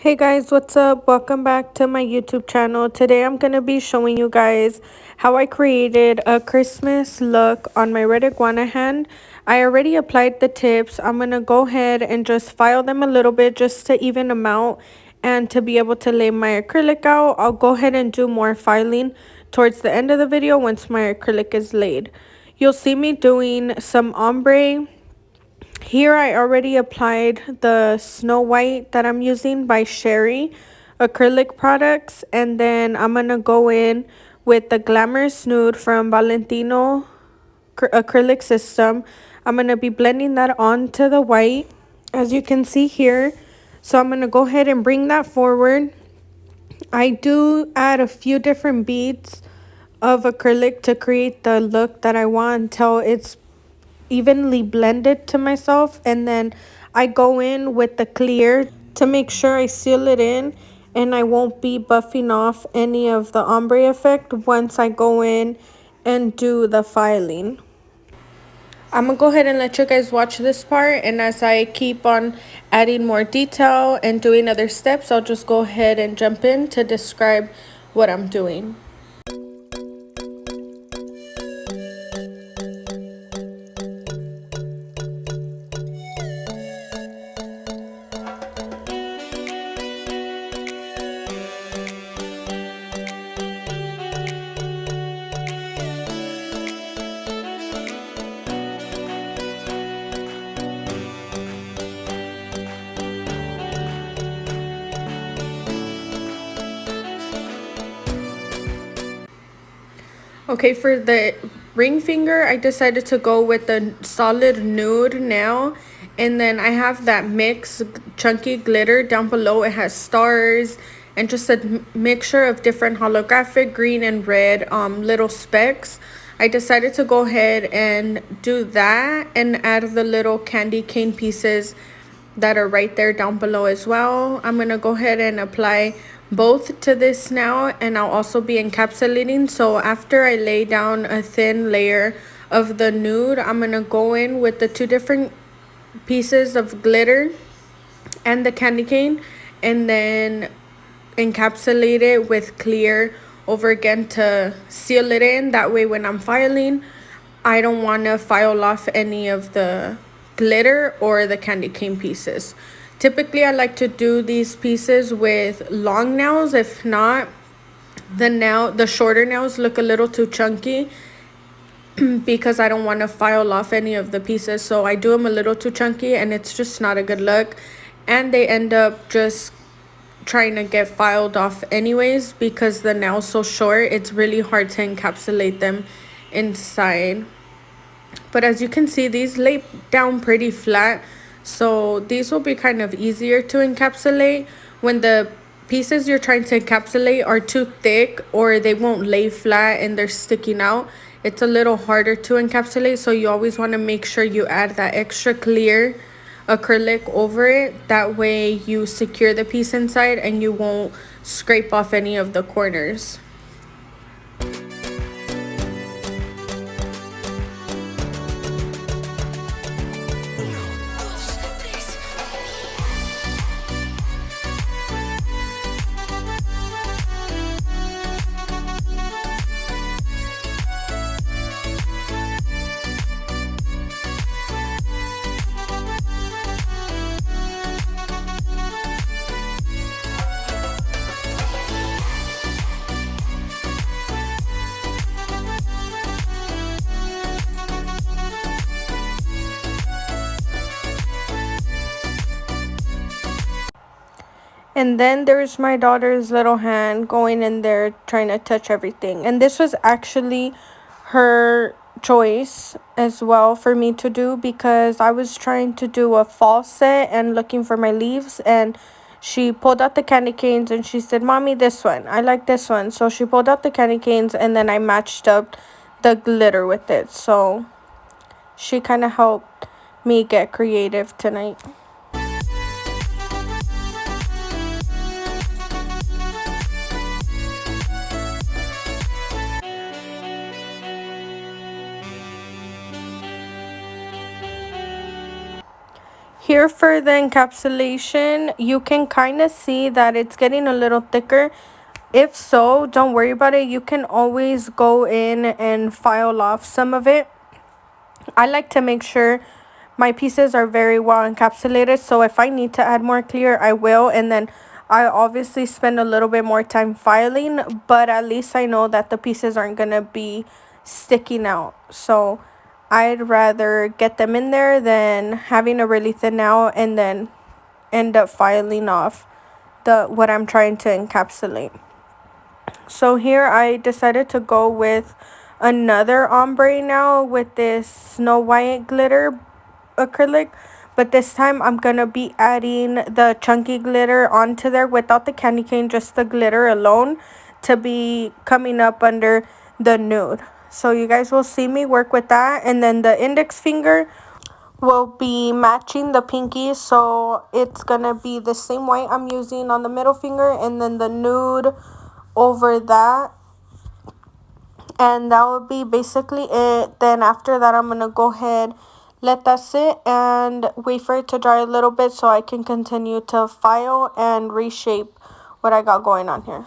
Hey guys, what's up? Welcome back to my YouTube channel. Today I'm going to be showing you guys how I created a Christmas look on my red iguana hand. I already applied the tips. I'm going to go ahead and just file them a little bit just to even them out and to be able to lay my acrylic out. I'll go ahead and do more filing towards the end of the video once my acrylic is laid. You'll see me doing some ombre. Here I already applied the Snow White that I'm using by Sherry acrylic products, and then I'm going to go in with the Glamorous Nude from Valentino acrylic system. I'm going to be blending that onto the white as you can see here. So I'm going to go ahead and bring that forward. I do add a few different beads of acrylic to create the look that I want until it's evenly blended to myself, and then I go in with the clear to make sure I seal it in and I won't be buffing off any of the ombre effect once I go in and do the filing. I'm gonna go ahead and let you guys watch this part, and as I keep on adding more detail and doing other steps, I'll just go ahead and jump in to describe what I'm doing. Okay, for the ring finger, I decided to go with the solid nude now. And then I have that mix chunky glitter down below. It has stars and just a mixture of different holographic green and red little specks. I decided to go ahead and do that and add the little candy cane pieces that are right there down below as well. I'm going to go ahead and apply both to this now, and I'll also be encapsulating. So after I lay down a thin layer of the nude, I'm going to go in with the two different pieces of glitter and the candy cane, and then encapsulate it with clear over again to seal it in. That way when I'm filing, I don't want to file off any of the glitter or the candy cane pieces. Typically I like to do these pieces with long nails. If not, the shorter nails look a little too chunky because I don't want to file off any of the pieces, so I do them a little too chunky and it's just not a good look, and they end up just trying to get filed off anyways because the nail's so short. It's really hard to encapsulate them inside. But as you can see, these lay down pretty flat, so these will be kind of easier to encapsulate. When the pieces you're trying to encapsulate are too thick or they won't lay flat and they're sticking out, it's a little harder to encapsulate. So you always want to make sure you add that extra clear acrylic over it. That way you secure the piece inside and you won't scrape off any of the corners. And then there's my daughter's little hand going in there trying to touch everything. And this was actually her choice as well for me to do, because I was trying to do a fall set and looking for my leaves, and she pulled out the candy canes and she said, "Mommy, this one. I like this one." So she pulled out the candy canes and then I matched up the glitter with it. So she kind of helped me get creative tonight. Here for the encapsulation, you can kind of see that it's getting a little thicker. If so, don't worry about it. You can always go in and file off some of it. I like to make sure my pieces are very well encapsulated, so if I need to add more clear, I will, and then I obviously spend a little bit more time filing, but at least I know that the pieces aren't gonna be sticking out. So I'd rather get them in there than having to really thin out and then end up filing off the what I'm trying to encapsulate. So here I decided to go with another ombre now with this Snow White glitter acrylic, but this time I'm gonna be adding the chunky glitter onto there without the candy cane, just the glitter alone, to be coming up under the nude. So you guys will see me work with that, and then the index finger will be matching the pinky, so it's gonna be the same white I'm using on the middle finger and then the nude over that, and that will be basically it. Then after that, I'm gonna go ahead, let that sit and wait for it to dry a little bit so I can continue to file and reshape what I got going on here.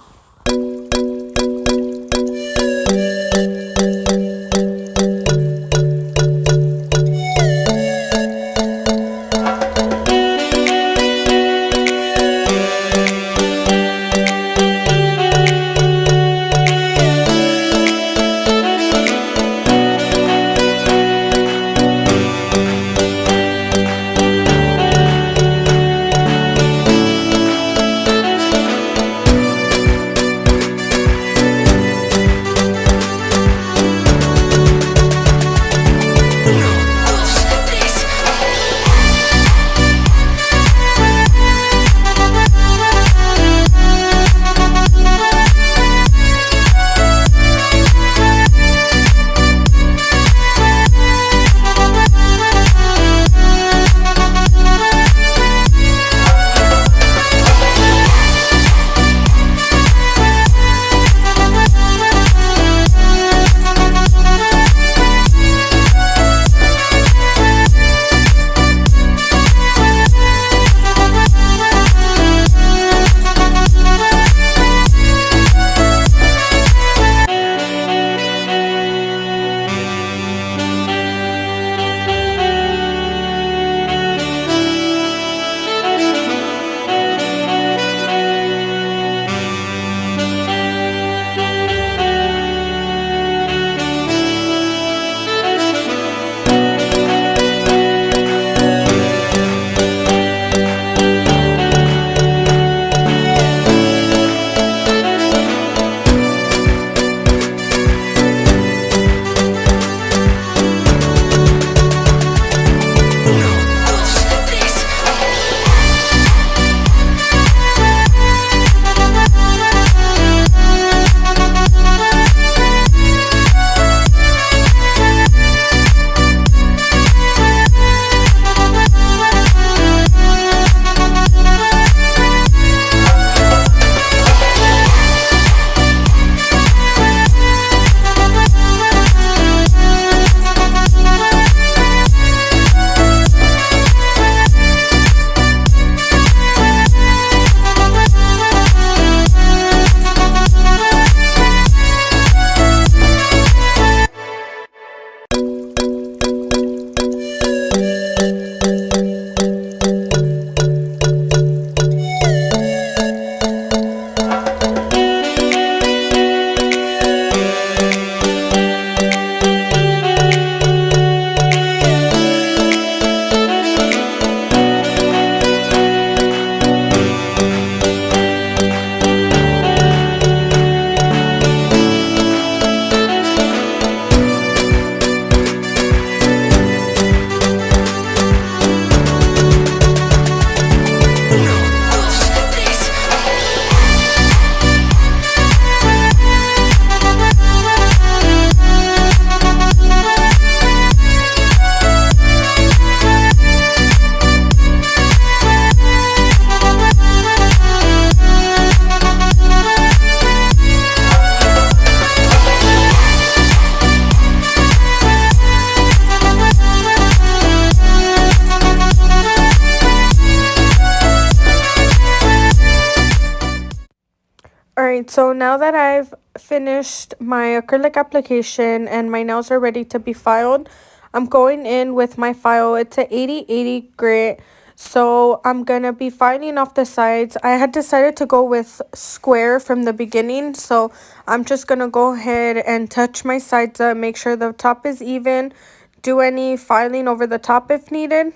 Alright, so now that I've finished my acrylic application and my nails are ready to be filed, I'm going in with my file. It's a 80/80 grit, so I'm gonna be filing off the sides. I had decided to go with square from the beginning, so I'm just gonna go ahead and touch my sides up, make sure the top is even, do any filing over the top if needed.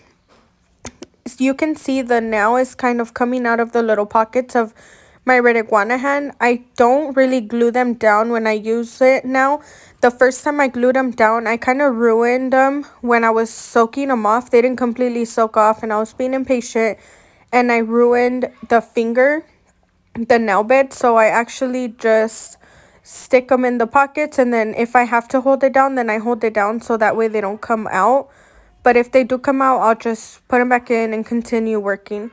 You can see the nail is kind of coming out of the little pockets of my red iguana hand. I don't really glue them down when I use it now. The first time I glued them down, I kind of ruined them when I was soaking them off. They didn't completely soak off and I was being impatient and I ruined the finger, the nail bed. So I actually just stick them in the pockets, and then if I have to hold it down, then I hold it down so that way they don't come out. But if they do come out, I'll just put them back in and continue working.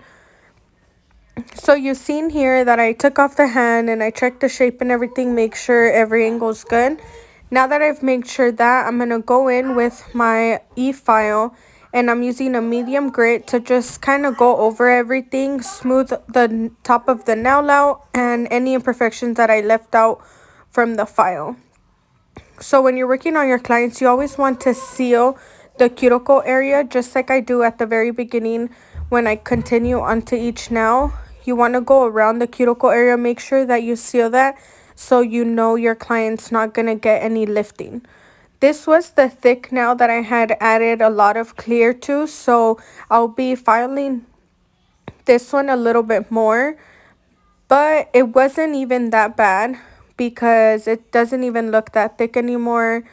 So you've seen here that I took off the hand and I checked the shape and everything, make sure every angle is good. Now that I've made sure that, I'm going to go in with my e-file and I'm using a medium grit to just kind of go over everything, smooth the top of the nail out and any imperfections that I left out from the file. So when you're working on your clients, you always want to seal the cuticle area, just like I do at the very beginning when I continue onto each nail. You want to go around the cuticle area, make sure that you seal that so you know your client's not going to get any lifting. This was the thick nail that I had added a lot of clear to, so I'll be filing this one a little bit more. But it wasn't even that bad because it doesn't even look that thick anymore.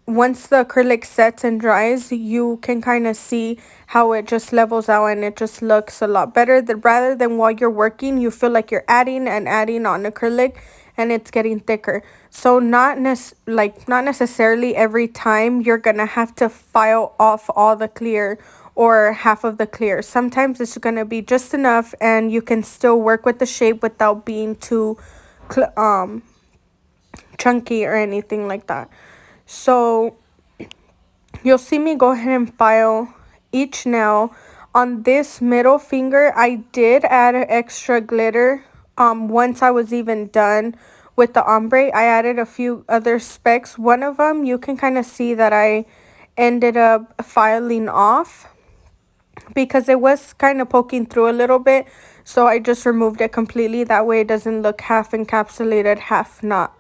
Once the acrylic sets and dries, you can kind of see how it just levels out and it just looks a lot better. Rather than while you're working, you feel like you're adding and adding on acrylic and it's getting thicker. So not necessarily every time you're gonna have to file off all the clear or half of the clear. Sometimes it's gonna be just enough and you can still work with the shape without being too chunky or anything like that. So you'll see me go ahead and file each nail. On this middle finger, I did add an extra glitter. Once I was even done with the ombre, I added a few other specks. One of them, you can kind of see that I ended up filing off because it was kind of poking through a little bit. So I just removed it completely. That way it doesn't look half encapsulated, half not.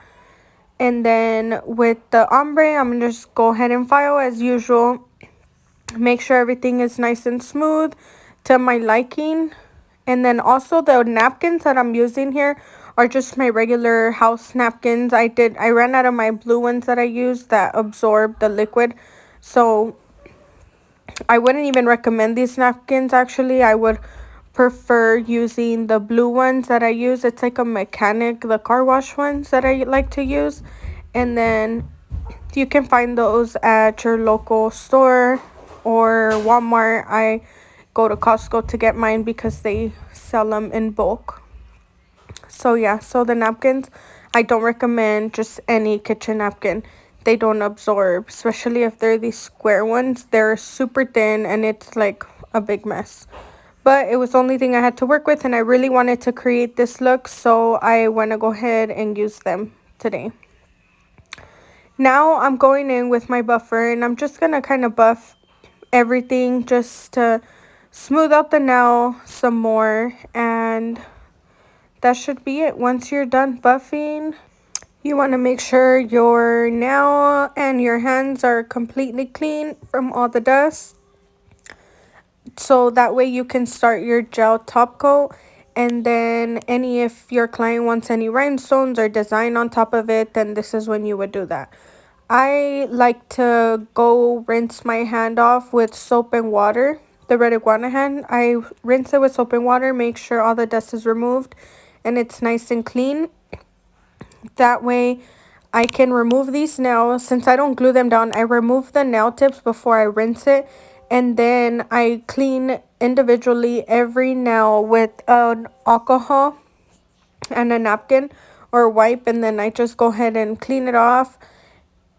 And then with the ombre, I'm going to just go ahead and file as usual. Make sure everything is nice and smooth to my liking. And then also the napkins that I'm using here are just my regular house napkins. I ran out of my blue ones that I used that absorb the liquid. So I wouldn't even recommend these napkins actually. I would prefer using the blue ones that I use. It's like a mechanic, the car wash ones that I like to use. And then you can find those at your local store or Walmart. I go to Costco to get mine because they sell them in bulk. So yeah, so the napkins, I don't recommend just any kitchen napkin. They don't absorb, especially if they're these square ones. They're super thin and it's like a big mess. But it was the only thing I had to work with and I really wanted to create this look, so I want to go ahead and use them today. Now I'm going in with my buffer and I'm just going to kind of buff everything just to smooth out the nail some more, and that should be it. Once you're done buffing, you want to make sure your nail and your hands are completely clean from all the dust. So that way you can start your gel top coat, and then if your client wants any rhinestones or design on top of it, then this is when you would do that. I like to go rinse my hand off with soap and water. The red iguana hand, I rinse it with soap and water, make sure all the dust is removed and it's nice and clean. That way I can remove these nails. Since I don't glue them down, I remove the nail tips before I rinse it, and then I clean individually every nail with an alcohol and a napkin or wipe, and then I just go ahead and clean it off.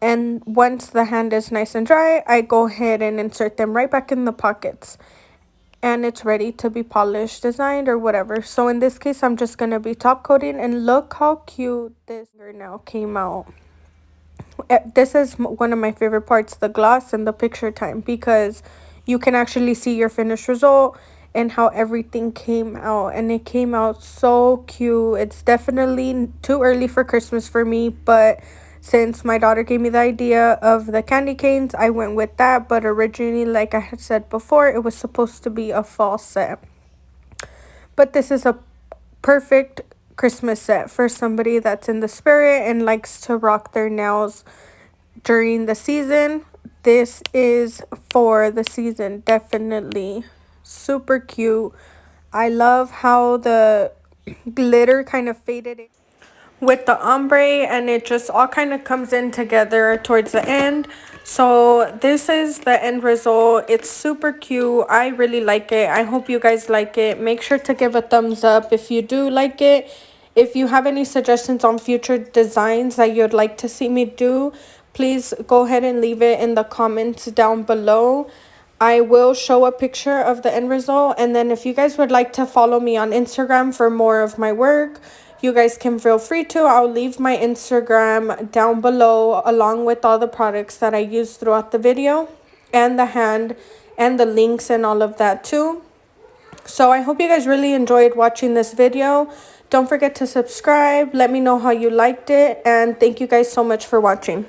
And once the hand is nice and dry, I go ahead and insert them right back in the pockets. and it's ready to be polished, designed, or whatever. So in this case, I'm just gonna be top coating, and look how cute this now came out. This is one of my favorite parts, the gloss and the picture time, because you can actually see your finished result and how everything came out, and it came out so cute. It's definitely too early for Christmas for me, but since my daughter gave me the idea of the candy canes, I went with that. But originally, like I had said before, it was supposed to be a fall set. But this is a perfect Christmas set for somebody that's in the spirit and likes to rock their nails during the season. This is for the season, definitely. Super cute. I love how the glitter kind of faded in with the ombre, and it just all kind of comes in together towards the end. So this is the end result. It's super cute. I really like it. I hope you guys like it. Make sure to give a thumbs up if you do like it. If you have any suggestions on future designs that you'd like to see me do, please go ahead and leave it in the comments down below. I will show a picture of the end result, and then if you guys would like to follow me on Instagram for more of my work, you guys can feel free to. I'll leave my Instagram down below along with all the products that I use throughout the video, and the hand and the links and all of that too. So I hope you guys really enjoyed watching this video. Don't forget to subscribe. Let me know how you liked it, and thank you guys so much for watching.